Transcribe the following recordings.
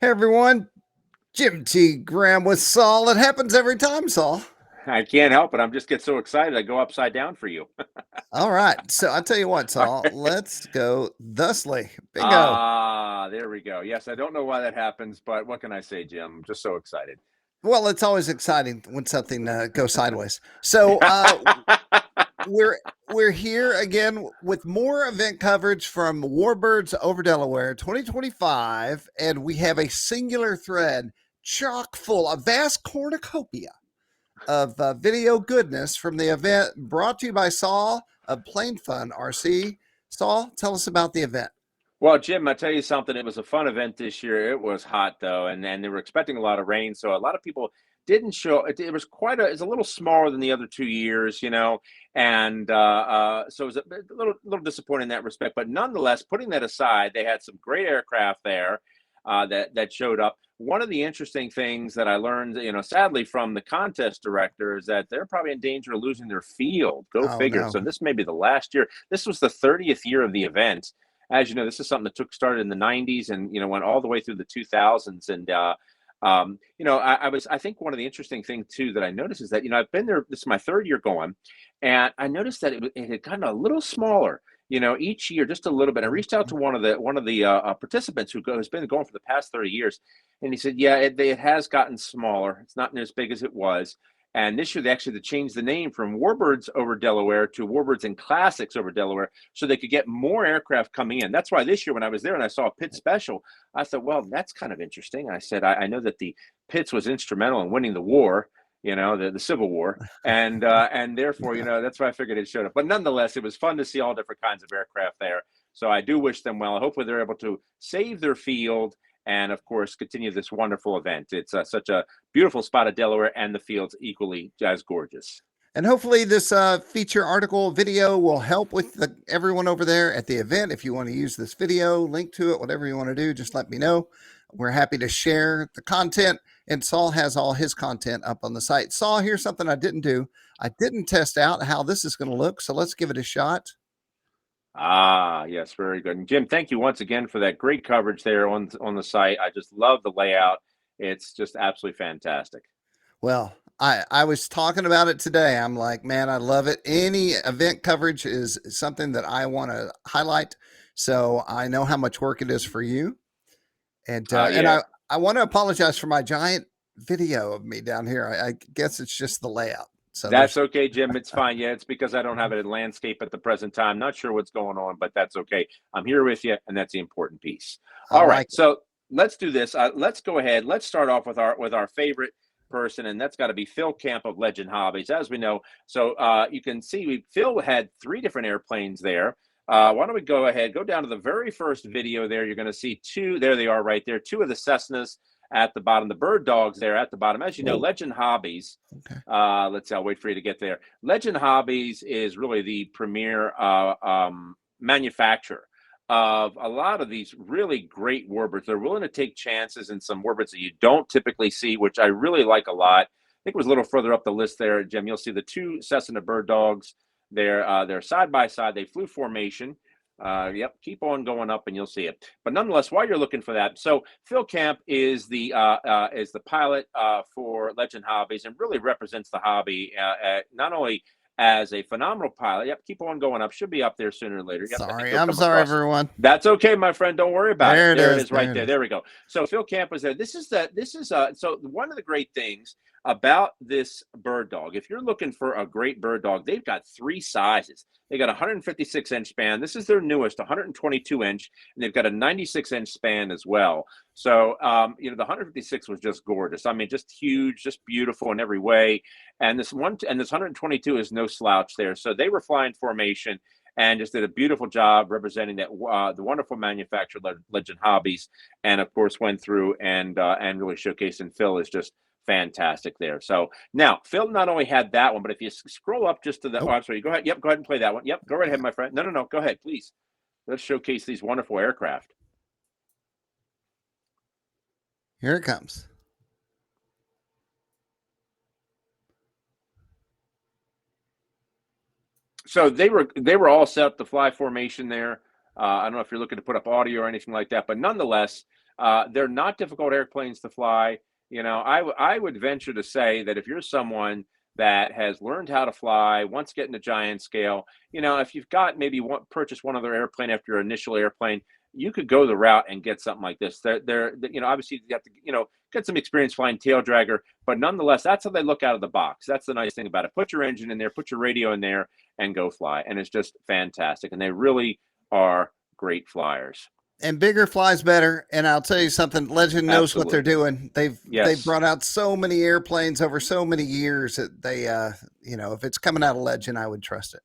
Hey everyone, Jim T. Graham with Saul. It happens every time, Saul. I can't help it. I'm just get so excited. I go upside down for you. All right, so I tell you what, All Saul, right. let's go thusly. Bingo. Ah, there we go. Yes, I don't know why that happens, but what can I say, Jim? I'm just so excited. Well, it's always exciting when something goes sideways. So we're we're here again with more event coverage from Warbirds over Delaware 2025, and we have a singular thread chock full, a vast cornucopia of video goodness from the event brought to you by Saul of Plain Fun RC. Saul, tell us about the event. Well, Jim, I tell you something. It was a fun event this year. It was hot though, and they were expecting a lot of rain, so a lot of people didn't show. It was it's a little smaller than the other 2 years, and so it was a little disappointing in that respect. But nonetheless, putting that aside, they had some great aircraft there that showed up. One of the interesting things that I learned, sadly from the contest director, is that they're probably in danger of losing their field. Go Oh figure. no. So this may be the last year. This was the 30th year of the event. As you know, this is something that started in the 90s and went all the way through the 2000s. And I think one of the interesting things too that I noticed is that I've been there. This is my third year going, and I noticed that it had gotten a little smaller. Each year just a little bit. I reached out to one of the participants has been going for the past 30 years, and he said, "Yeah, it has gotten smaller. It's not as big as it was." And this year, they changed the name from Warbirds over Delaware to Warbirds and Classics over Delaware, so they could get more aircraft coming in. That's why this year, when I was there and I saw a pit special, I thought, well, that's kind of interesting. I said, I know that the Pitts was instrumental in winning the war, the Civil War, and therefore, that's why I figured it showed up. But nonetheless, it was fun to see all different kinds of aircraft there. So I do wish them well. Hopefully, they're able to save their field and, of course, continue this wonderful event. It's such a beautiful spot of Delaware, and the field's equally as gorgeous. And hopefully, this feature article video will help with everyone over there at the event. If you want to use this video, link to it, whatever you want to do, just let me know. We're happy to share the content. And Saul has all his content up on the site. Saul, here's something I didn't do. I didn't test out how this is going to look. So let's give it a shot. Ah, yes, very good. And Jim, thank you once again for that great coverage there on the site. I just love the layout. It's just absolutely fantastic. Well, I was talking about it today. I'm like, man, I love it. Any event coverage is something that I want to highlight. So I know how much work it is for you. And Yeah, I want to apologize for my giant video of me down here. I guess it's just the layout. So that's there's okay, Jim. It's fine. Yeah, it's because I don't have it in landscape at the present time. Not sure what's going on, but that's okay. I'm here with you, and that's the important piece. I All right, like it. so let's do this. Let's go ahead. Let's start off with our favorite person, and that's got to be Phil Camp of Legend Hobbies, as we know. So you can see Phil had 3 different airplanes there. Why don't we go ahead, go down to the very first video there. You're going to see 2. There they are right there. 2 of the Cessnas at the bottom. The bird dogs there at the bottom. As you know, Legend Hobbies. Okay. Let's see, I'll wait for you to get there. Legend Hobbies is really the premier manufacturer of a lot of these really great warbirds. They're willing to take chances in some warbirds that you don't typically see, which I really like a lot. I think it was a little further up the list there, Jim. You'll see the 2 Cessna bird dogs. They're side by side. They flew formation. Yep, keep on going up and you'll see it. But nonetheless, while you're looking for that, so Phil Camp is the pilot for Legend Hobbies and really represents the hobby not only as a phenomenal pilot. Yep, keep on going up. Should be up there sooner or later. Yep, I think Sorry. you'll I'm come sorry, across it. everyone. That's okay, my friend. Don't worry about it. There it There it is. is, right There it there. is. There we go. So Phil Camp was there. This is so one of the great things about this bird dog. If you're looking for a great bird dog, they've got 3 sizes. They got a 156-inch span. This is their newest, 122-inch, and they've got a 96-inch span as well. So, the 156 was just gorgeous. I mean, just huge, just beautiful in every way. And this 122 is no slouch there. So they were flying formation and just did a beautiful job representing that the wonderful manufacturer Legend Hobbies, and of course went through and really showcased. And Phil is just fantastic there. So now Phil not only had that one, but if you scroll up just to the, oh, Nope. I'm sorry, go ahead. Yep, go ahead and play that one. Yep, go right ahead, my friend. No, go ahead, please. Let's showcase these wonderful aircraft. Here it comes. So they were all set up to fly formation there. I don't know if you're looking to put up audio or anything like that, but nonetheless, They're not difficult airplanes to fly. I would venture to say that if you're someone that has learned how to fly, wants to get into giant scale, if you've got maybe purchase one other airplane after your initial airplane, you could go the route and get something like this. Obviously you have to, get some experience flying tail dragger, but nonetheless, that's how they look out of the box. That's the nice thing about it. Put your engine in there, put your radio in there, and go fly. And it's just fantastic. And they really are great flyers. And bigger flies better. And I'll tell you something, Legend knows what they're doing. They've brought out so many airplanes over so many years that they if it's coming out of Legend, I would trust it.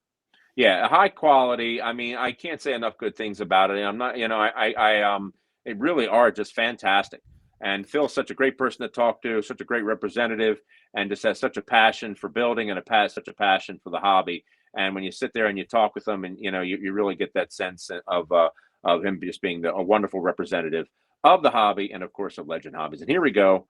Yeah, high quality. I mean, I can't say enough good things about it. I'm not, it really are just fantastic. And Phil's such a great person to talk to, such a great representative, and just has such a passion for building and such a passion for the hobby. And when you sit there and you talk with him, and you really get that sense of him just being a wonderful representative of the hobby, and of course of Legend Hobbies. And here we go.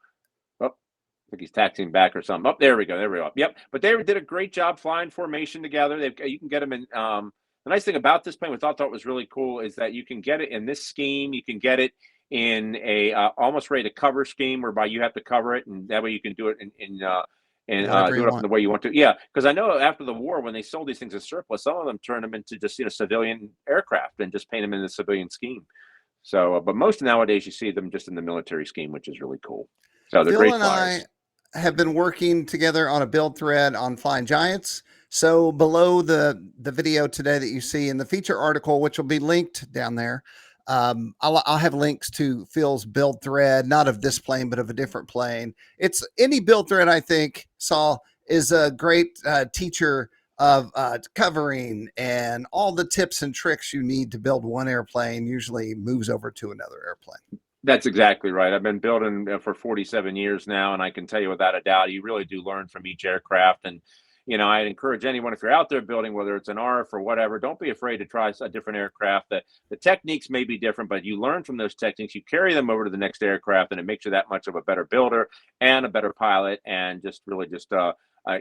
Oh, I think he's taxiing back or something. Oh, there we go. There we go. Yep. But they did a great job flying formation together. You can get them in. The nice thing about this plane, which I thought was really cool, is that you can get it in this scheme. You can get it in a almost ready to cover scheme, whereby you have to cover it, and that way you can do it in do it up in the way you want to. Yeah, because I know after the war, when they sold these things as surplus, some of them turned them into just civilian aircraft and just paint them in the civilian scheme. So, but most nowadays you see them just in the military scheme, which is really cool. So they're great flyers. I have been working together on a build thread on Flying Giants. So below the video today that you see in the feature article, which will be linked down there, I'll have links to Phil's build thread, not of this plane, but of a different plane. It's any build thread, I think, Saul, is a great teacher of covering, and all the tips and tricks you need to build one airplane usually moves over to another airplane. That's exactly right. I've been building for 47 years now, and I can tell you without a doubt, you really do learn from each aircraft. And I'd encourage anyone, if you're out there building, whether it's an RF or whatever, don't be afraid to try a different aircraft. The techniques may be different, but you learn from those techniques. You carry them over to the next aircraft, and it makes you that much of a better builder and a better pilot, and just really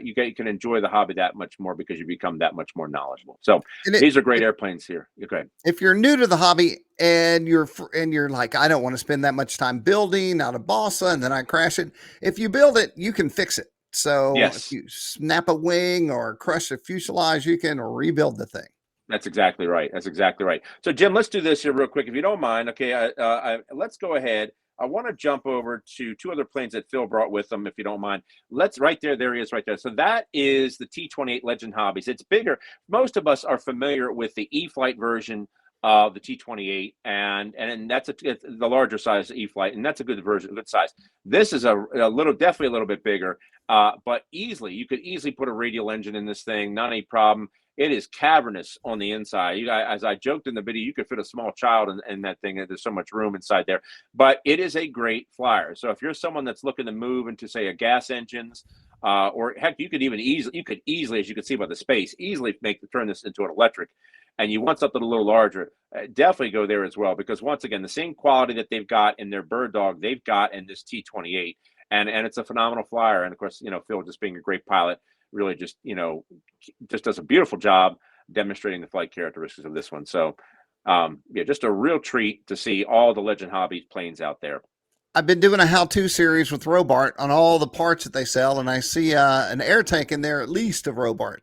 you can enjoy the hobby that much more because you become that much more knowledgeable. So these are great airplanes here. Okay. If you're new to the hobby and you're like, I don't want to spend that much time building out of balsa and then I crash it. If you build it, you can fix it. So if you snap a wing or crush a fuselage, you can rebuild the thing. That's exactly right. That's exactly right. So Jim, let's do this here real quick, if you don't mind. Okay. Let's go ahead. I want to jump over to two other planes that Phil brought with him, if you don't mind. There he is right there. So that is the T28 Legend Hobbies. It's bigger. Most of us are familiar with the E-Flight version of the T28, and that's it's the larger size E-Flight, and that's a good version, good size. This is definitely a little bit bigger, but you could easily put a radial engine in this thing, not any problem. It is cavernous on the inside. As I joked in the video, you could fit a small child in that thing. There's so much room inside there. But it is a great flyer. So if you're someone that's looking to move into, say, a gas engines, or heck, you could easily, as you can see by the space, turn this into an electric. And you want something a little larger, definitely go there as well. Because once again, the same quality that they've got in their Bird Dog, they've got in this T28. And it's a phenomenal flyer. And of course, Phil, just being a great pilot, really just does a beautiful job demonstrating the flight characteristics of this one. So just a real treat to see all the Legend Hobbies planes out there. I've been doing a how-to series with Robart on all the parts that they sell, and I see an air tank in there, at least, of Robart.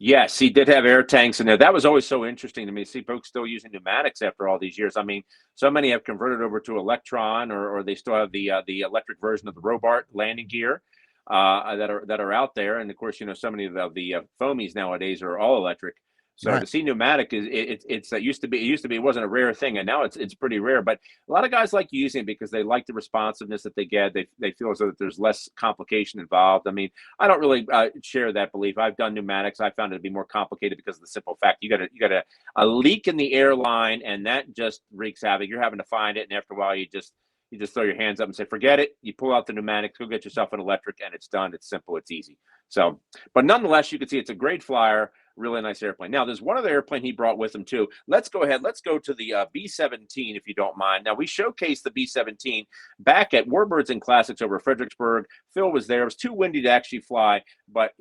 Yes, he did have air tanks in there. That was always so interesting to me. See folks still using pneumatics after all these years. I mean, so many have converted over to Electron, or they still have the electric version of the Robart landing gear that are out there. And of course, so many of the foamies nowadays are all electric. So right. To see pneumatic it used to be it wasn't a rare thing, and now it's pretty rare. But a lot of guys like using it because they like the responsiveness that they get. They feel as though that there's less complication involved. I mean, I don't really share that belief. I've done pneumatics. I found it to be more complicated because of the simple fact you got a leak in the airline, and that just wreaks havoc. You're having to find it, and after a while, you just throw your hands up and say, forget it. You pull out the pneumatics, go get yourself an electric, and it's done. It's simple. It's easy. So, but nonetheless, you can see it's a great flyer, really nice airplane. Now, there's one other airplane he brought with him, too. Let's go ahead. Let's go to the B-17, if you don't mind. Now, we showcased the B-17 back at Warbirds and Classics over Fredericksburg. Phil was there. It was too windy to actually fly, but,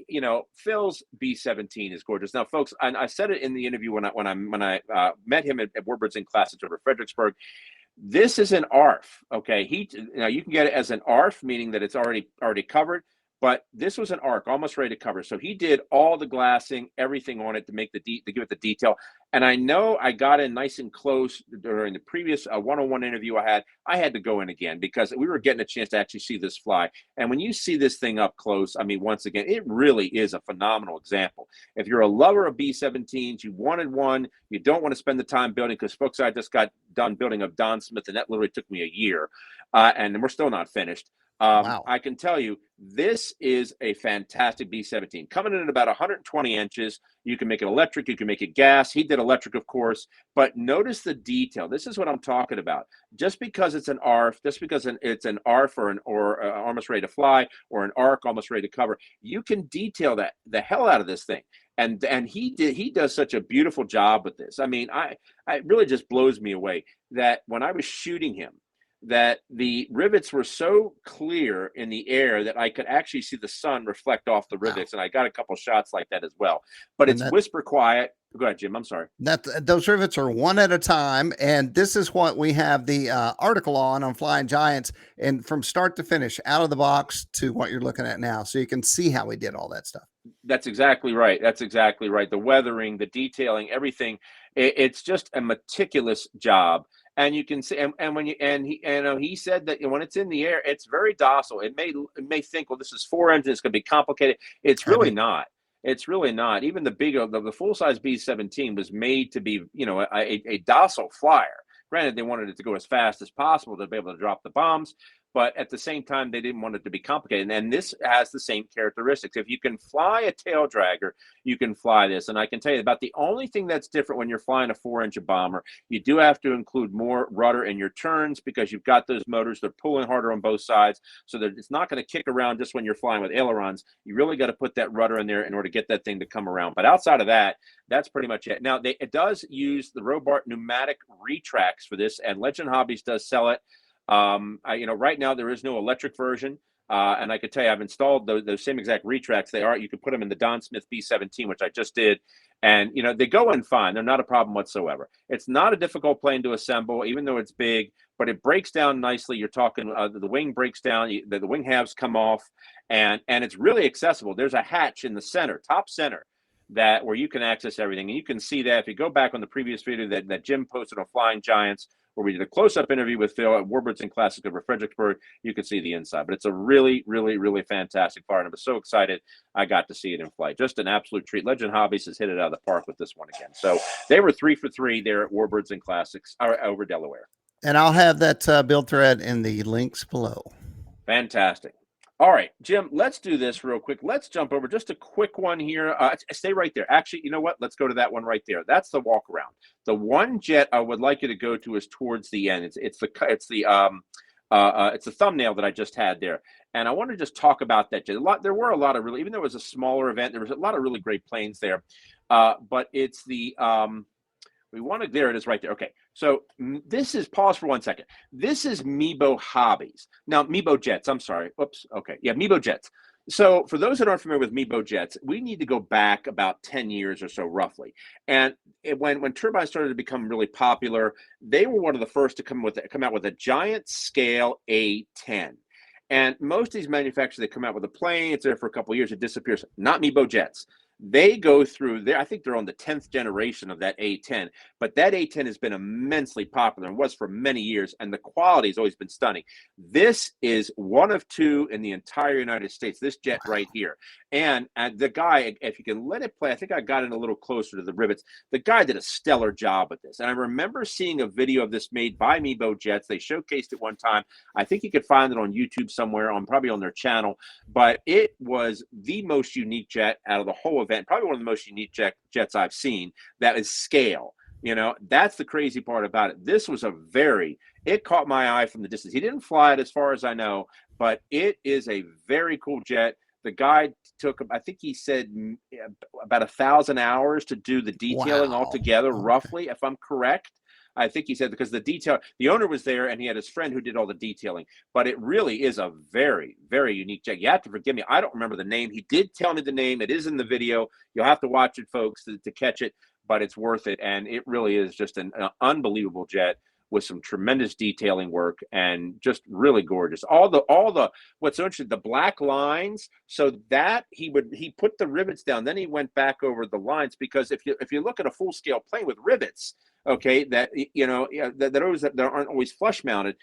Phil's B-17 is gorgeous. Now, folks, I said it in the interview when I met him at Warbirds and Classics over Fredericksburg. This is an ARF, okay? Now you can get it as an ARF, meaning that it's already covered, but this was an ARC, almost ready to cover. So he did all the glassing, everything on it to make to give it the detail. And I know I got in nice and close during the previous one-on-one interview I had to go in again because we were getting a chance to actually see this fly. And when you see this thing up close, I mean, once again, it really is a phenomenal example. If you're a lover of B-17s, you wanted one, you don't want to spend the time building, because folks, I just got done building a Don Smith, and that literally took me a year, and we're still not finished. Wow. I can tell you, this is a fantastic B-17. Coming in at about 120 inches. You can make it electric. You can make it gas. He did electric, of course. But notice the detail. This is what I'm talking about. Just because it's an ARF, just because it's an ARF or almost ready to fly, or an ARC almost ready to cover, you can detail that the hell out of this thing. And he does such a beautiful job with this. I mean, it really just blows me away that when I was shooting him, that the rivets were so clear in the air that I could actually see the sun reflect off the rivets. Wow. And I got a couple shots like that as well. But it's whisper quiet. Go ahead, Jim. I'm sorry. Those rivets are one at a time. And this is what we have the article on Flying Giants, and from start to finish, out of the box to what you're looking at now. So you can see how we did all that stuff. That's exactly right. That's exactly right. The weathering, the detailing, everything. It's just a meticulous job. And you can see, he said that when it's in the air, it's very docile. It may think, well, this is 4 engines, it's going to be complicated. It's really not. It's really not. Even the full size B-17 was made to be, a docile flyer. Granted, they wanted it to go as fast as possible to be able to drop the bombs, but at the same time, they didn't want it to be complicated. And this has the same characteristics. If you can fly a tail dragger, you can fly this. And I can tell you about the only thing that's different when you're flying a 4-engine bomber, you do have to include more rudder in your turns, because you've got those motors, they're pulling harder on both sides, so that it's not going to kick around just when you're flying with ailerons. You really got to put that rudder in there in order to get that thing to come around. But outside of that, that's pretty much it. Now, it does use the Robart pneumatic retracts for this, and Legend Hobbies does sell it. Right now there is no electric version, and I could tell you I've installed those same exact retracts. You can put them in the Don Smith B-17, which I just did, and they go in fine. They're not a problem whatsoever. It's not a difficult plane to assemble, even though it's big, but it breaks down nicely. You're talking the wing breaks down, the wing halves come off, and it's really accessible. There's a hatch in the center, top center, where you can access everything, and you can see that if you go back on the previous video that Jim posted on Flying Giants, where we did a close-up interview with Phil at Warbirds and Classic over Fredericksburg, you can see the inside. But it's a really, really, really fantastic part, and I was so excited I got to see it in flight. Just an absolute treat. Legend Hobbies has hit it out of the park with this one again. So they were 3 for 3 there at Warbirds and Classics over Delaware. And I'll have that build thread in the links below. Fantastic. All right, Jim, let's do this real quick. Let's jump over just a quick one here. Stay right there. Actually, you know what? Let's go to that one right there. That's the walk around. The one jet I would like you to go to is towards the end. It's the thumbnail that I just had there, and I want to just talk about that jet. There were a lot of really, even though it was a smaller event, there was a lot of really great planes there. But it's the there it is right there. Okay, so this is, pause for 1 second. This is Mibo Hobbies. Now, Mibo Jets, I'm sorry. Oops, okay. Yeah, Mibo Jets. So for those that aren't familiar with Mibo Jets, we need to go back about 10 years or so, roughly. And when turbines started to become really popular, they were one of the first to come out with a giant scale A10. And most of these manufacturers, they come out with a plane, it's there for a couple of years, it disappears. Not Mibo Jets. They go through there. I think they're on the 10th generation of that A10, but that A10 has been immensely popular and was for many years, and the quality has always been stunning. This is one of two in the entire United States, this jet right here. And the guy, if you can let it play, I think I got in a little closer to the rivets. The guy did a stellar job with this. And I remember seeing a video of this made by Mibo Jets. They showcased it one time. I think you could find it on YouTube somewhere, probably on their channel. But it was the most unique jet out of the whole event. Probably one of the most unique jets I've seen that is scale. That's the crazy part about it. This was it caught my eye from the distance. He didn't fly it as far as I know, but it is a very cool jet. The guy took, I think he said, about 1,000 hours to do the detailing altogether, roughly, if I'm correct. I think he said, because the owner was there and he had his friend who did all the detailing. But it really is a very, very unique jet. You have to forgive me. I don't remember the name. He did tell me the name. It is in the video. You'll have to watch it, folks, to catch it, but it's worth it. And it really is just an unbelievable jet with some tremendous detailing work and just really gorgeous. What's so interesting, the black lines, so that he put the rivets down, then he went back over the lines, because if you look at a full scale plane with rivets, okay, that that aren't always flush mounted,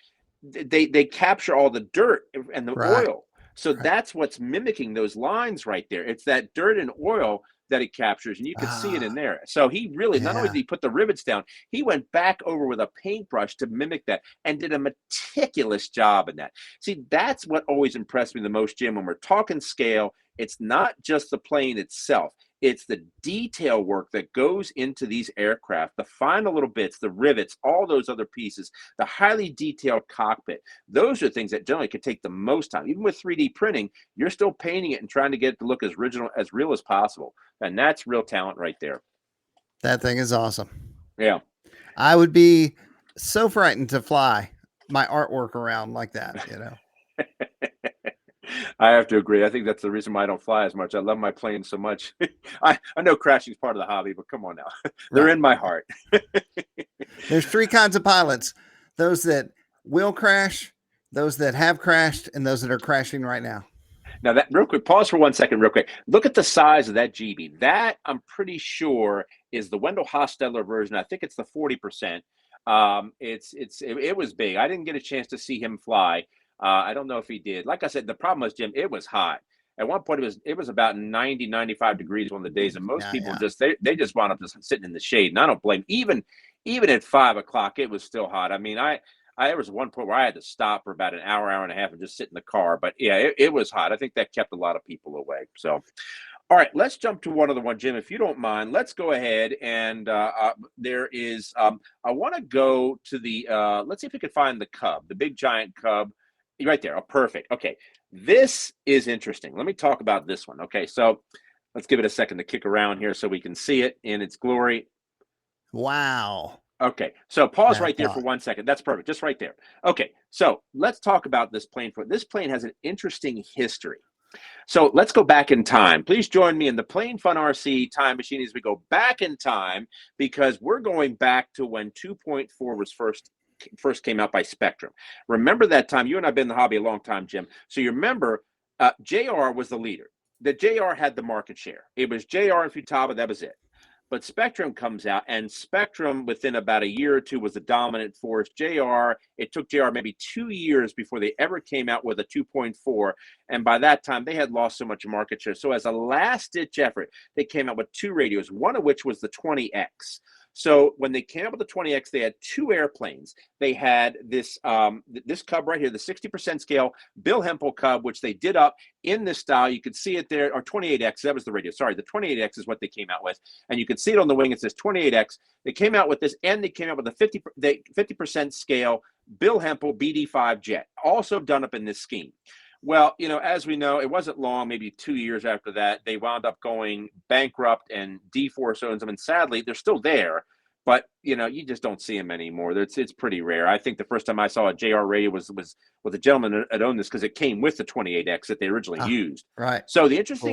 they capture all the dirt and the Right. oil. So that's what's mimicking those lines right there. It's that dirt and oil that it captures, and you can see it in there. So he really, not only did he put the rivets down, he went back over with a paintbrush to mimic that and did a meticulous job in that. See, that's what always impressed me the most, Jim, when we're talking scale. It's not just the plane itself. It's the detail work that goes into these aircraft, the final little bits, the rivets, all those other pieces, the highly detailed cockpit. Those are things that generally could take the most time. Even with 3D printing, you're still painting it and trying to get it to look as original, as real as possible. And that's real talent right there. That thing is awesome. Yeah. I would be so frightened to fly my artwork around like that, you know. I have to agree. I think that's the reason why I don't fly as much. I love my planes so much. I know crashing is part of the hobby, but come on now. They're in my heart. There's three kinds of pilots: those that will crash, those that have crashed, and those that are crashing right now. Now, that real quick, pause for 1 second, real quick. Look at the size of that GB. That, I'm pretty sure, is the Wendell Hostetler version. I think it's the 40%. It was big. I didn't get a chance to see him fly. I don't know if he did. Like I said, the problem was, Jim, it was hot. At one point, it was about 90, 95 degrees one of the days, and most people they just wound up just sitting in the shade. And I don't blame. Even at 5 o'clock, it was still hot. I mean, there was one point where I had to stop for about an hour and a half and just sit in the car. But yeah, it was hot. I think that kept a lot of people away. So, all right, let's jump to one other one, Jim, if you don't mind. Let's go ahead and there is. I want to go to the. Let's see if we can find the Cub, the big giant Cub, right there. Oh, perfect. Okay, this is interesting. Let me talk about this one. Okay, so let's give it a second to kick around here so we can see it in its glory. Wow. Okay, so pause right there for 1 second. That's perfect, just right there. Okay, so let's talk about this plane. This plane has an interesting history. So let's go back in time. Please join me in the Plane Fun RC time machine as we go back in time, because we're going back to when 2.4 was first came out by Spectrum. Remember that time? You and I have been in the hobby a long time, Jim. So you remember JR was the leader. The JR had the market share. It was JR and Futaba, that was it. But Spectrum comes out, and Spectrum, within about a year or two, was the dominant force. It took JR maybe 2 years before they ever came out with a 2.4. And by that time, they had lost so much market share. So as a last-ditch effort, they came out with two radios, one of which was the 20X. So when they came up with the 20X, they had two airplanes. They had this Cub right here, the 60% scale Bill Hempel Cub, which they did up in this style. You could see it there, or 28X. That was the radio. Sorry, the 28X is what they came out with. And you could see it on the wing. It says 28X. They came out with this, and they came out with the 50% scale Bill Hempel BD5 jet, also done up in this scheme. Well, as we know, it wasn't long, maybe 2 years after that, they wound up going bankrupt, and D-Force owns them. And sadly, they're still there, but you just don't see them anymore. It's pretty rare. I think the first time I saw a JR radio was with a gentleman that owned this, because it came with the 28X that they originally used. Right. So here's the interesting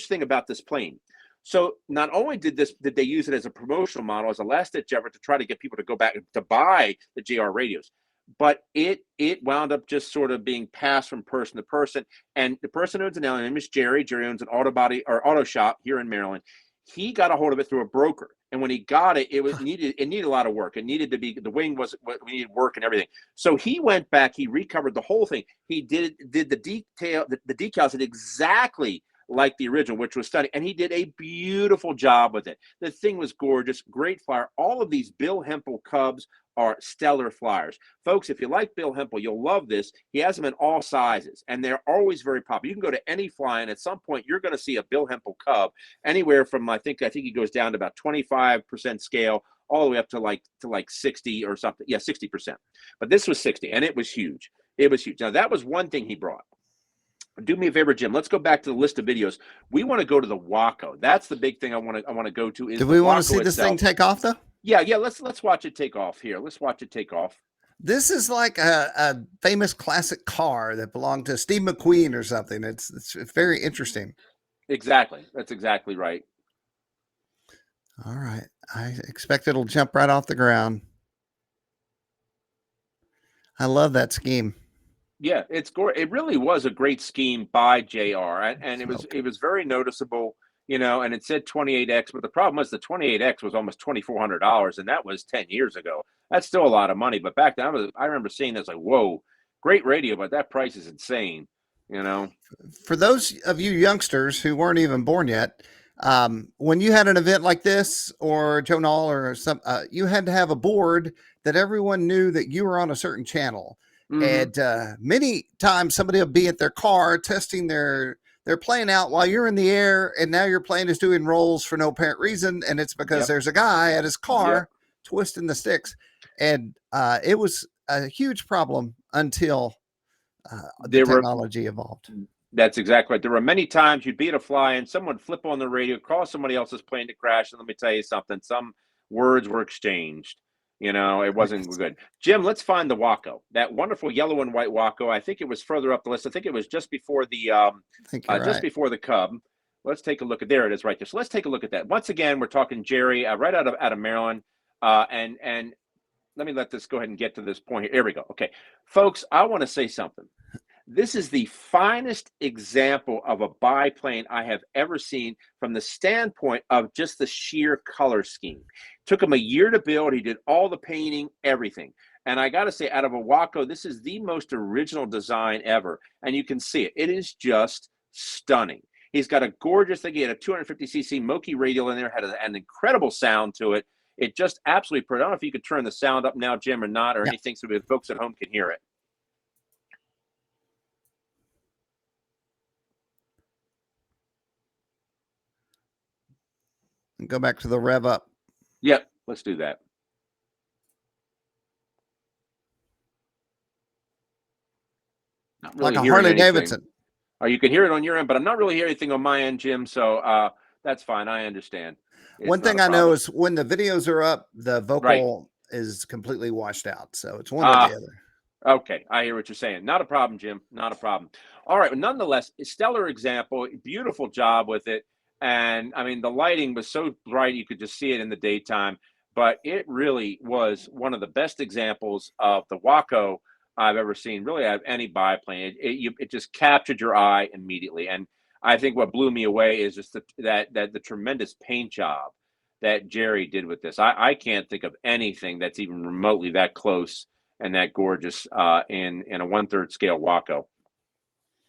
thing about this plane. So not only did they use it as a promotional model, as a last-ditch effort to try to get people to go back to buy the JR radios, but it wound up just sort of being passed from person to person. And the person who owns it now, his name is Jerry. Jerry owns an auto shop here in Maryland. He got a hold of it through a broker, and when he got it, it needed a lot of work. It needed to be, the wing was, we needed work and everything. So he went back, he recovered the whole thing. He did the decals did exactly like the original, which was stunning, and he did a beautiful job with it. The thing was gorgeous, great flyer. All of these Bill Hempel Cubs are stellar flyers. Folks, if you like Bill Hempel, you'll love this. He has them in all sizes, and they're always very popular. You can go to any fly, and at some point, you're going to see a Bill Hempel Cub, anywhere from, I think he goes down to about 25% scale, all the way up to like 60 or something. Yeah, 60%. But this was 60, and it was huge. It was huge. Now, that was one thing he brought. Do me a favor, Jim. Let's go back to the list of videos. We want to go to the Waco. That's the big thing I want to go to. Do we want to see this thing take off, though? Yeah. Let's watch it take off here. Let's watch it take off. This is like a famous classic car that belonged to Steve McQueen or something. It's very interesting. Exactly. That's exactly right. All right. I expect it'll jump right off the ground. I love that scheme. Yeah, it really was a great scheme by JR, and Smoke. it was very noticeable, and it said 28X, but the problem was the 28X was almost $2,400, and that was 10 years ago. That's still a lot of money, but back then I remember seeing this like, whoa, great radio, but that price is insane, you know. For those of you youngsters who weren't even born yet, when you had an event like this or Joe Nall or some, you had to have a board that everyone knew that you were on a certain channel. Hmm. And many times somebody will be at their car testing they're playing out while you're in the air, and now your plane is doing rolls for no apparent reason, and it's because Yep. there's a guy at his Yep. car twisting the sticks, and it was a huge problem until the There were technology evolved. That's exactly right. There were many times you'd be at a fly and someone flip on the radio, cause somebody else's plane to crash, and let me tell you something. Some words were exchanged. It wasn't good. Jim, let's find the Waco. That wonderful yellow and white Waco. I think it was further up the list. I think it was I think you're just right. before the Cub. Let's take a look at there. It is right there. So let's take a look at that. Once again, we're talking Jerry, right out of Maryland, and let me let this go ahead and get to this point here. Here we go. Okay, folks, I want to say something. This is the finest example of a biplane I have ever seen from the standpoint of just the sheer color scheme. Took him a year to build. He did all the painting, everything. And I got to say, out of a Waco, this is the most original design ever. And you can see it. It is just stunning. He's got a gorgeous thing. He had a 250cc Moki radial in there, had an incredible sound to it. It just absolutely, I don't know if you could turn the sound up now, Jim, or not, or Yeah. anything so the folks at home can hear it. And go back to the rev up. Yep, let's do that. Not really Like a hearing Harley anything. Davidson. You can hear it on your end, but I'm not really hearing anything on my end, Jim. So that's fine. I understand. It's One not thing a I know problem. is when the videos are up, the Right. vocal is completely washed out. So it's one or the other. Okay. I hear what you're saying. Not a problem, Jim. Not a problem. All right. But nonetheless, stellar example. Beautiful job with it. And I mean, the lighting was so bright you could just see it in the daytime. But it really was one of the best examples of the Waco I've ever seen, really, out of any biplane. It just captured your eye immediately. And I think what blew me away is just that the tremendous paint job that Jerry did with this. I can't think of anything that's even remotely that close and that gorgeous in a 1/3 scale Waco.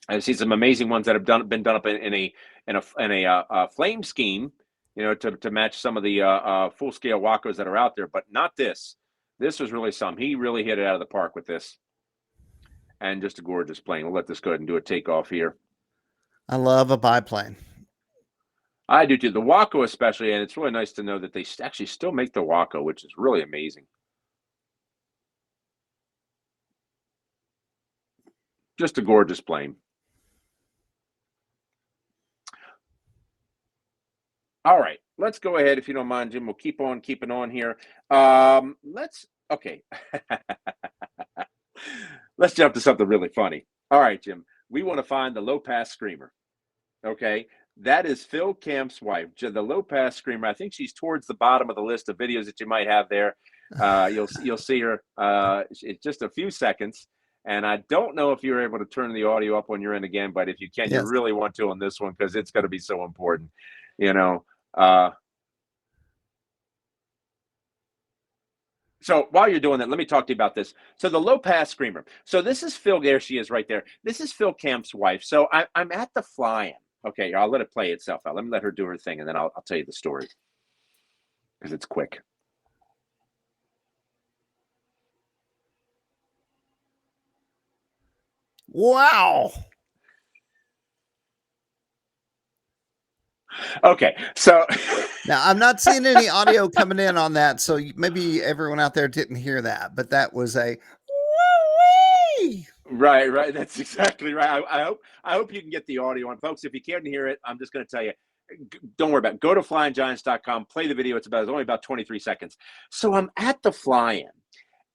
I've seen some amazing ones that have been done up in a flame scheme, to match some of the full scale Wacos that are out there, but not this. This was really some. He really hit it out of the park with this, and just a gorgeous plane. We'll let this go ahead and do a takeoff here. I love a biplane. I do too. The Waco especially, and it's really nice to know that they actually still make the Waco, which is really amazing. Just a gorgeous plane. All right, let's go ahead if you don't mind, Jim. We'll keep on keeping on here. Okay. Let's jump to something really funny. All right, Jim. We want to find the low pass screamer. Okay, that is Phil Camp's wife, the low pass screamer. I think she's towards the bottom of the list of videos that you might have there. You'll see her. It's just a few seconds, and I don't know if you're able to turn the audio up on your end again, but if you can, you Yes. really want to on this one because it's going to be so important. You know. So while you're doing that, let me talk to you about this. So the low pass screamer. So this is Phil. There she is right there. This is Phil Camp's wife. So I'm at the fly-in. Okay, I'll let it play itself out. Let me let her do her thing, and then I'll tell you the story because it's quick. Wow. Okay, so Now I'm not seeing any audio coming in on that, so maybe everyone out there didn't hear that, but that was a woo-wee. right. That's exactly right. I hope you can get the audio on, folks. If you can't hear it, I'm just going to tell you. Don't worry about it. Go to flyinggiants.com, play the video. It's only about 23 seconds. So I'm at the fly-in,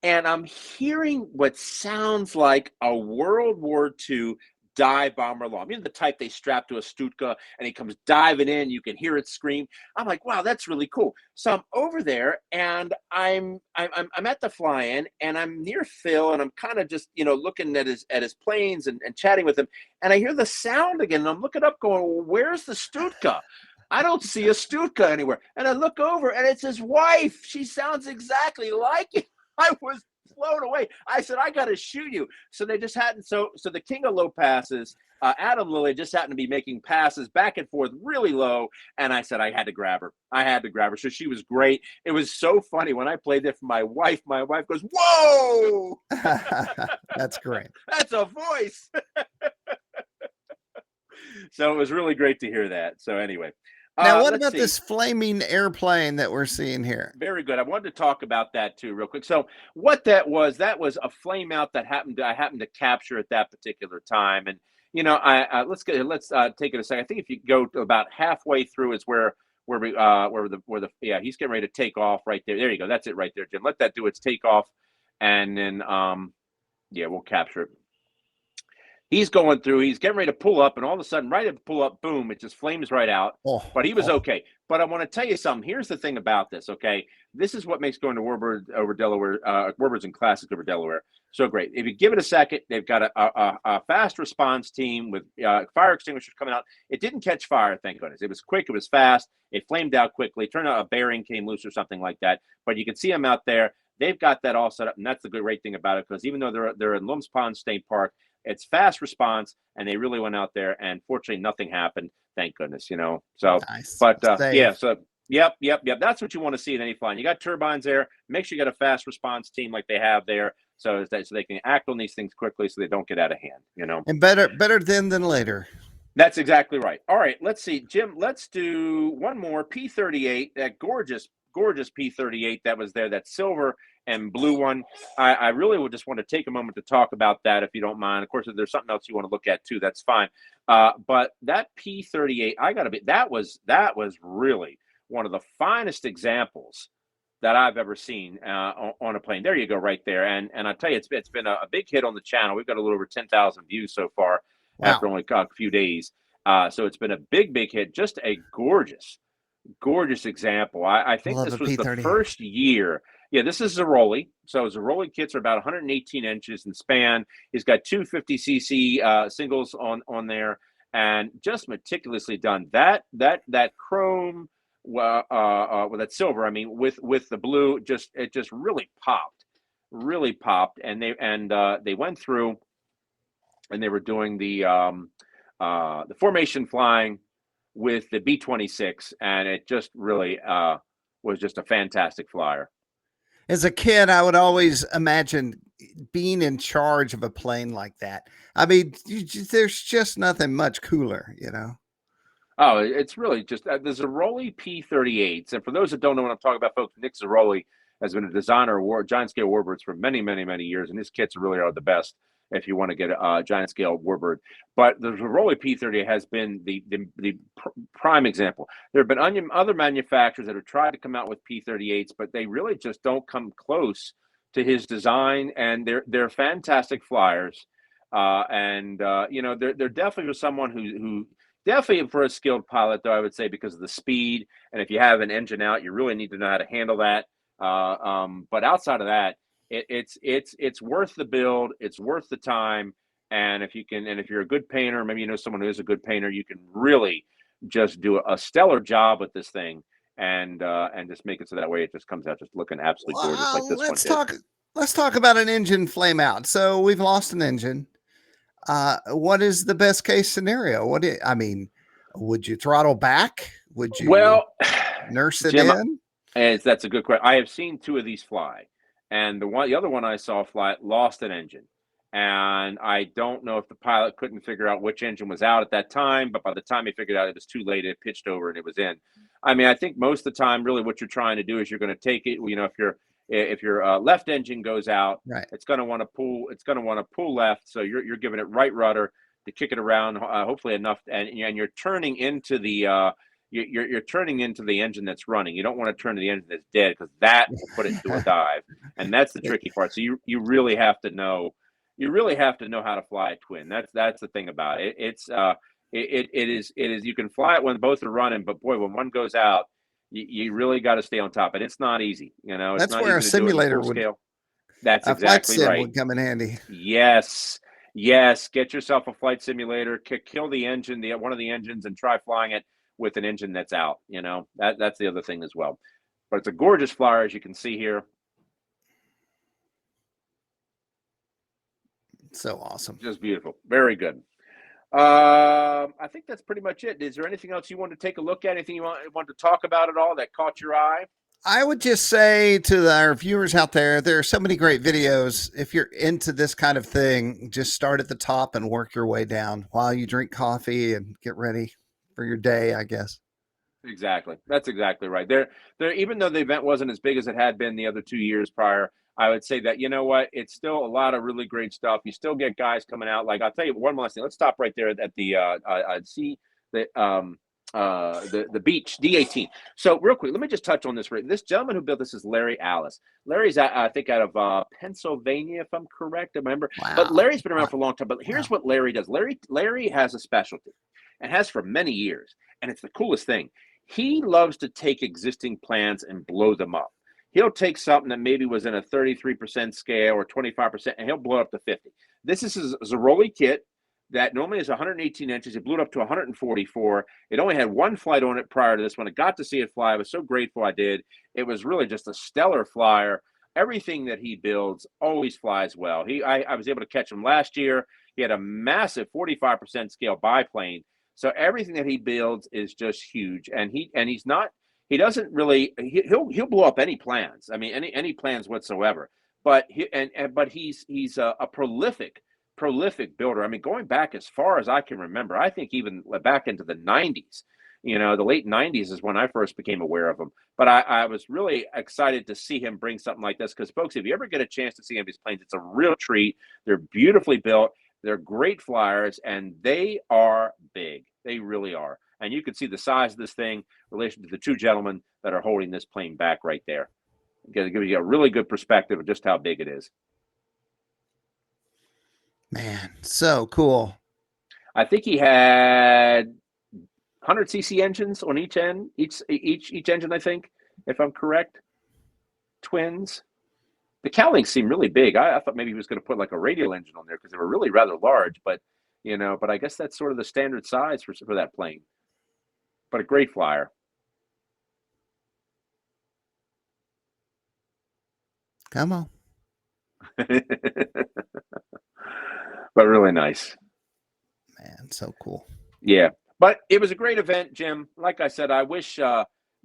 and I'm hearing what sounds like a World War II dive bomber alarm. You know, the type they strap to a Stutka and he comes diving in. You can hear it scream. I'm like, wow, that's really cool. So I'm over there and I'm at the fly-in and I'm near Phil and I'm kind of just, you know, looking at his planes and chatting with him. And I hear the sound again and I'm looking up going, well, where's the Stutka? I don't see a Stutka anywhere. And I look over and it's his wife. She sounds exactly like him. I was blown away. I said, I got to shoot you. So they just hadn't. So the king of low passes, Adam Lilly, just happened to be making passes back and forth really low. And I said, I had to grab her. So she was great. It was so funny when I played it for my wife. My wife goes, whoa, That's great. that's a voice. So it was really great to hear that. So anyway. Now, what about this flaming airplane that we're seeing here? Very good. I wanted to talk about that too, real quick. So, what that was a flame out that I happened to capture at that particular time. And you know, let's take it a second. I think if you go to about halfway through is where he's getting ready to take off right there. There you go. That's it right there, Jim. Let that do its takeoff, and then we'll capture it. He's going through, he's getting ready to pull up, and all of a sudden, right at the pull up, boom, it just flames right out. But he was okay. But I want to tell you something. Here's the thing about this, okay? This is what makes going to Warbirds over Delaware, Warbirds and Classics over Delaware so great. If you give it a second, they've got a fast response team with fire extinguishers coming out. It didn't catch fire, thank goodness. It was quick, it was fast, it flamed out quickly. Turned out a bearing came loose or something like that. But you can see them out there. They've got that all set up, and that's the great thing about it, because even though they're in Lums Pond State Park, it's fast response, and they really went out there, and fortunately, nothing happened. Thank goodness, you know. So, nice. But so yep. That's what you want to see in any flying. You got turbines there. Make sure you got a fast response team like they have there, so they can act on these things quickly, so they don't get out of hand. You know, and better then than later. That's exactly right. All right, let's see, Jim. Let's do one more P38. That gorgeous P38 that was there. That silver and blue one. I really would just want to take a moment to talk about that, if you don't mind. Of course, if there's something else you want to look at too, that's fine. But that P38, that was really one of the finest examples that I've ever seen on a plane. There you go, right there. And I tell you, it's been a big hit on the channel. We've got a little over 10,000 views so far. Wow. After only a few days. So it's been a big hit. Just a gorgeous example. I think this was the first year. Yeah, this is Zeroli. So Zeroli kits are about 118 inches in span. He's got 250cc singles on there, and just meticulously done. That chrome, with that silver, I mean, with the blue, it just really popped. And they went through, and they were doing the formation flying with the B-26, and it just really was just a fantastic flyer. As a kid, I would always imagine being in charge of a plane like that. I mean, there's just nothing much cooler, you know? Oh, it's really just the Zeroli P38s. And for those that don't know what I'm talking about, folks, Nick Zeroli has been a designer of giant scale warbirds for many years, and his kits really are the best if you want to get a giant scale warbird. But the Zeroli P38 has been the prime example. There have been other manufacturers that have tried to come out with P38s, but they really just don't come close to his design, and they're fantastic flyers. You know, they're definitely for someone who definitely for a skilled pilot, though, I would say, because of the speed, and if you have an engine out, you really need to know how to handle that. But outside of that, it's worth the build, it's worth the time, and if you're a good painter, maybe you know someone who is a good painter, you can really just do a stellar job with this thing, and just make it so that way it just comes out just looking absolutely gorgeous like this one. Let's talk about an engine flame out. So we've lost an engine. What is the best case scenario? Would you throttle back? Would you nurse it Jim, in? And that's a good question. I have seen two of these fly, and the other one I saw fly lost an engine, and I don't know if the pilot couldn't figure out which engine was out at that time, but by the time he figured out, it was too late. It pitched over and it was in. I mean, I think most of the time, really, what you're trying to do is you're going to take it. You know, if your left engine goes out, right, it's going to want to pull. It's going to want to pull left, so you're giving it right rudder to kick it around, hopefully enough, and you're turning into the. You're turning into the engine that's running. You don't want to turn to the engine that's dead, because that will put it into a dive, and that's the tricky part. So you really have to know you really have to know how to fly a twin. That's the thing about it. It is you can fly it when both are running, but boy, when one goes out, you really got to stay on top. And it's not easy. It's That's not where a easy to do it in simulator full would, scale. That's a flight exactly sim right. would come in handy. Yes. Yes. Get yourself a flight simulator, kill the engine, one of the engines, and try flying it with an engine that's out. That's the other thing as well. But it's a gorgeous flyer, as you can see here. So awesome. Just beautiful. Very good. I think that's pretty much it. Is there anything else you want to take a look at? Anything you want to talk about at all that caught your eye? I would just say to our viewers out there, there are so many great videos. If you're into this kind of thing, just start at the top and work your way down while you drink coffee and get ready for your day, I guess. Exactly. That's exactly right. Even though the event wasn't as big as it had been the other 2 years prior, I would say that, you know what, it's still a lot of really great stuff. You still get guys coming out. Like, I'll tell you one last thing. Let's stop right there at the see the beach D18. So real quick, let me just touch on this. This gentleman who built this is Larry Alice. Larry's I think out of Pennsylvania, if I'm correct. I remember. Wow. But Larry's been around for a long time. But here's what Larry does. Larry has a specialty, and has for many years, and it's the coolest thing. He loves to take existing plans and blow them up. He'll take something that maybe was in a 33% scale or 25%, and he'll blow it up to 50. This is a Zeroli kit that normally is 118 inches. He blew it up to 144. It only had one flight on it prior to this one. I got to see it fly. I was so grateful I did. It was really just a stellar flyer. Everything that he builds always flies well. I was able to catch him last year. He had a massive 45% scale biplane. So everything that he builds is just huge, and he's not. He doesn't really. He'll blow up any plans. I mean, any plans whatsoever. But he's a prolific builder. I mean, going back as far as I can remember, I think even back into the 90s. The late 90s is when I first became aware of him. But I was really excited to see him bring something like this because, folks, if you ever get a chance to see any of these planes, it's a real treat. They're beautifully built. They're great flyers, and they are big. They really are. And you can see the size of this thing in relation to the two gentlemen that are holding this plane back right there. Going to give you a really good perspective of just how big it is. Man, so cool. I think he had 100cc engines on each end, each engine, I think, if I'm correct. Twins. The cowlings seem really big. I thought maybe he was going to put like a radial engine on there because they were really rather large, but I guess that's sort of the standard size for that plane. But a great flyer. Come on. But really nice. Man, so cool. Yeah. But it was a great event, Jim. Like I said, I wish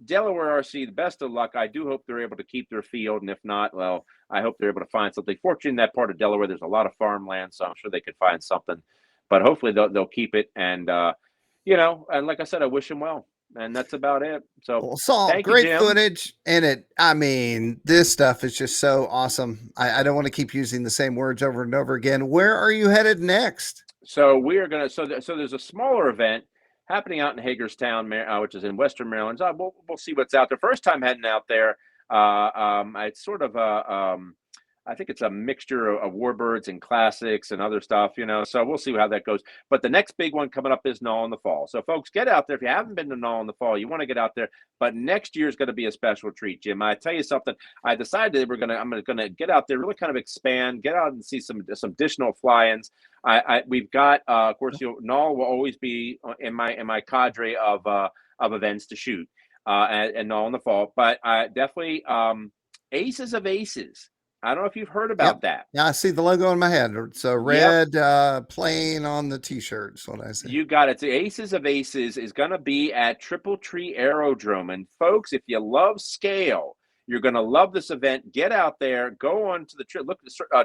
Delaware RC the best of luck. I do hope they're able to keep their field, and if not, well, I hope they're able to find something. Fortunately, in that part of Delaware, there's a lot of farmland, so I'm sure they could find something. But hopefully, they'll keep it. And and like I said, I wish them well. And that's about it. So, well, Saul, thank great you, Jim. footage, and this stuff is just so awesome. I don't want to keep using the same words over and over again. Where are you headed next? So we are gonna. So there's a smaller event happening out in Hagerstown, which is in Western Maryland. So we'll see what's out there. First time heading out there. It's sort of I think it's a mixture of Warbirds and classics and other stuff, so we'll see how that goes. But the next big one coming up is Null in the Fall. So folks, get out there. If you haven't been to Null in the Fall, you want to get out there. But next year is going to be a special treat, Jim. I tell you something, I decided I'm going to get out there, really kind of expand, get out and see some additional fly-ins. We've got, of course, Null will always be in my cadre of events to shoot and Null in the Fall. But definitely Aces of Aces. I don't know if you've heard about that. Yeah, I see the logo in my head. It's a red plane on the T-shirt. That's what I say. You got it. The Aces of Aces is going to be at Triple Tree Aerodrome. And folks, if you love scale, you're going to love this event. Get out there. Go on to the trip.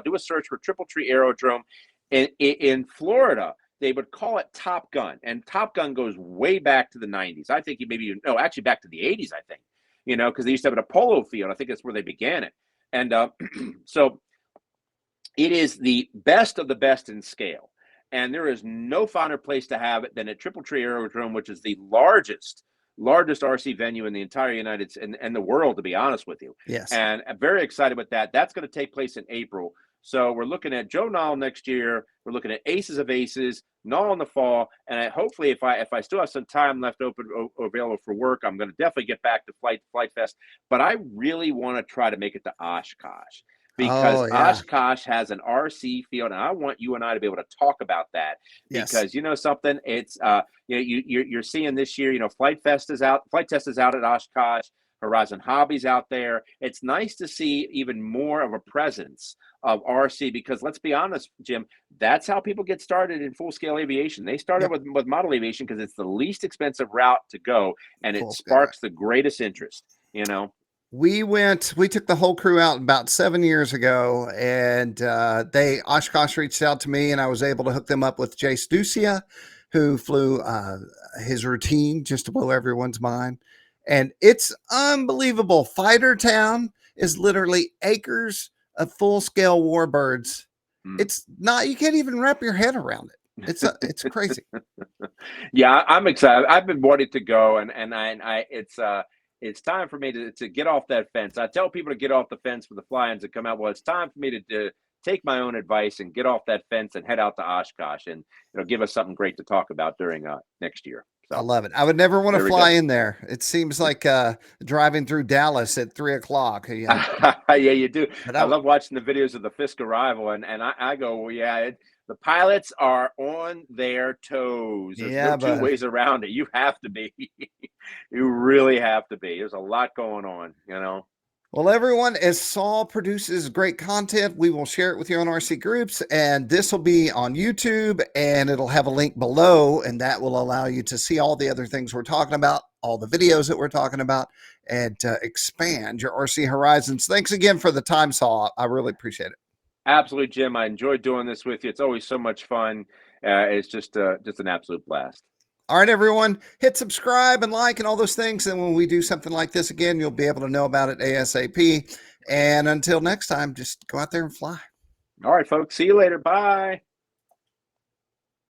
Do a search for Triple Tree Aerodrome in Florida. They would call it Top Gun, and Top Gun goes way back to the 90s. I think actually back to the 80s. I think because they used to have it at a polo field. I think that's where they began it. And so it is the best of the best in scale. And there is no finer place to have it than at Triple Tree Aerodrome, which is the largest RC venue in the entire United States and the world, to be honest with you. Yes. And I'm very excited with that. That's going to take place in April. So we're looking at Joe Nall next year. We're looking at Aces of Aces, Nall in the fall, and hopefully, if I still have some time left open available for work, I'm going to definitely get back to Flight Fest. But I really want to try to make it to Oshkosh, because Oh yeah. Oshkosh has an RC field, and I want you and I to be able to talk about that. Yes. Because you know something, it's you're seeing this year, Flight Test is out at Oshkosh. Horizon Hobbies out there. It's nice to see even more of a presence of RC, because let's be honest, Jim, that's how people get started in full scale aviation. They started Yep. with model aviation because it's the least expensive route to go, and it Full scale, right. sparks the greatest interest. We took the whole crew out about 7 years ago, and Oshkosh reached out to me, and I was able to hook them up with Jace Ducia, who flew his routine just to blow everyone's mind. And it's unbelievable. Fighter Town is literally acres of full scale Warbirds. It's not, you can't even wrap your head around it. It's crazy. Yeah, I'm excited. I've been wanting to go, and it's time for me to get off that fence. I tell people to get off the fence for the fly-ins that come out. Well, it's time for me to take my own advice and get off that fence and head out to Oshkosh, and give us something great to talk about during next year. So, I love it. I would never want to fly in there. It seems like driving through Dallas at 3:00. Yeah, you do. But I love watching the videos of the Fisk arrival, and I go, well, yeah, the pilots are on their toes. There's no two ways around it. You have to be. You really have to be. There's a lot going on, Well, everyone, as Saul produces great content, we will share it with you on RC groups, and this will be on YouTube, and it'll have a link below, and that will allow you to see all the other things we're talking about, all the videos that we're talking about, and expand your RC horizons. Thanks again for the time, Saul. I really appreciate it. Absolutely, Jim. I enjoyed doing this with you. It's always so much fun. It's just an absolute blast. All right, everyone, hit subscribe and like and all those things. And when we do something like this again, you'll be able to know about it ASAP. And until next time, just go out there and fly. All right, folks. See you later. Bye.